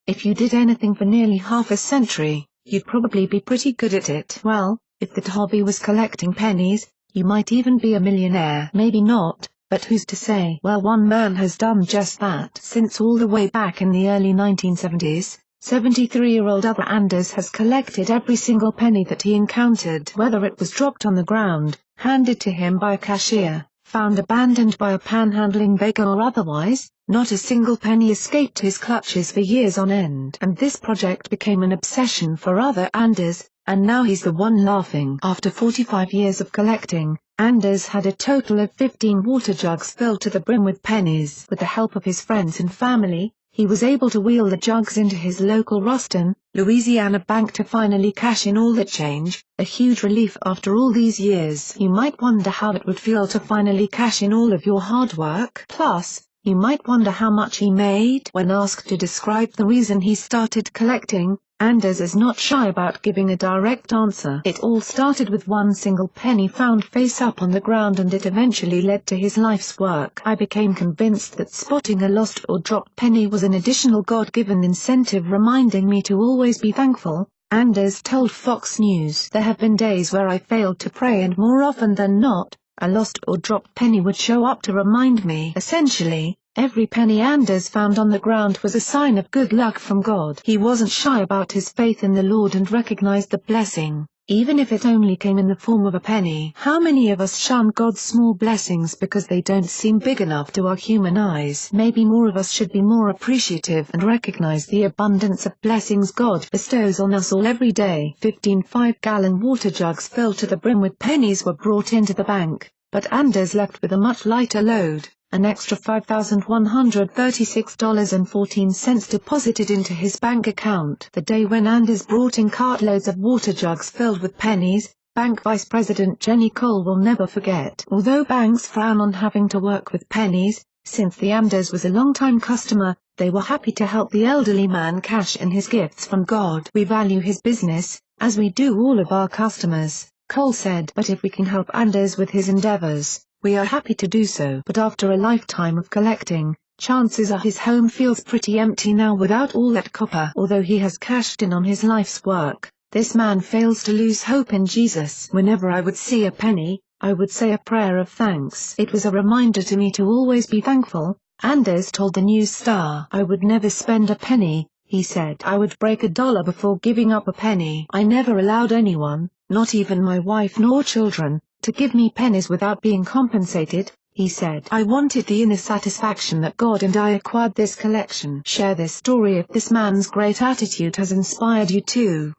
If you did anything for nearly half a century, you'd probably be pretty good at it. Well, if that hobby was collecting pennies, you might even be a millionaire. Maybe not, but who's to say? Well, one man has done just that. Since all the way back in the early 1970s, 73-year-old Arthur Anders has collected every single penny that he encountered. Whether it was dropped on the ground, handed to him by a cashier, found abandoned by a panhandling beggar or otherwise, not a single penny escaped his clutches for years on end. And this project became an obsession for Arthur Anders, and now he's the one laughing. After 45 years of collecting, Anders had a total of 15 water jugs filled to the brim with pennies. With the help of his friends and family, he was able to wheel the jugs into his local Ruston, Louisiana bank to finally cash in all the change, a huge relief after all these years. You might wonder how it would feel to finally cash in all of your hard work. Plus, you might wonder how much he made. When asked to describe the reason he started collecting, Anders is not shy about giving a direct answer. It all started with one single penny found face up on the ground, and it eventually led to his life's work. I became convinced that spotting a lost or dropped penny was an additional God-given incentive reminding me to always be thankful, Anders told Fox News. There have been days where I failed to pray, and more often than not, a lost or dropped penny would show up to remind me. Essentially, every penny Anders found on the ground was a sign of good luck from God. He wasn't shy about his faith in the Lord and recognized the blessing, even if it only came in the form of a penny. How many of us shun God's small blessings because they don't seem big enough to our human eyes? Maybe more of us should be more appreciative and recognize the abundance of blessings God bestows on us all every day. 15 5-gallon water jugs filled to the brim with pennies were brought into the bank, but Anders left with a much lighter load. An extra $5,136.14 deposited into his bank account. The day when Anders brought in cartloads of water jugs filled with pennies, Bank Vice President Jenny Cole will never forget. Although banks frown on having to work with pennies, since the Anders was a long-time customer, they were happy to help the elderly man cash in his gifts from God. We value his business, as we do all of our customers, Cole said. But if we can help Anders with his endeavors, we are happy to do so. But after a lifetime of collecting, chances are his home feels pretty empty now without all that copper. Although he has cashed in on his life's work, this man fails to lose hope in Jesus. Whenever I would see a penny, I would say a prayer of thanks. It was a reminder to me to always be thankful, Anders told the News Star. I would never spend a penny, he said. I would break $1 before giving up a penny. I never allowed anyone, not even my wife nor children, to give me pennies without being compensated, he said. I wanted the inner satisfaction that God and I acquired this collection. Share this story if this man's great attitude has inspired you too.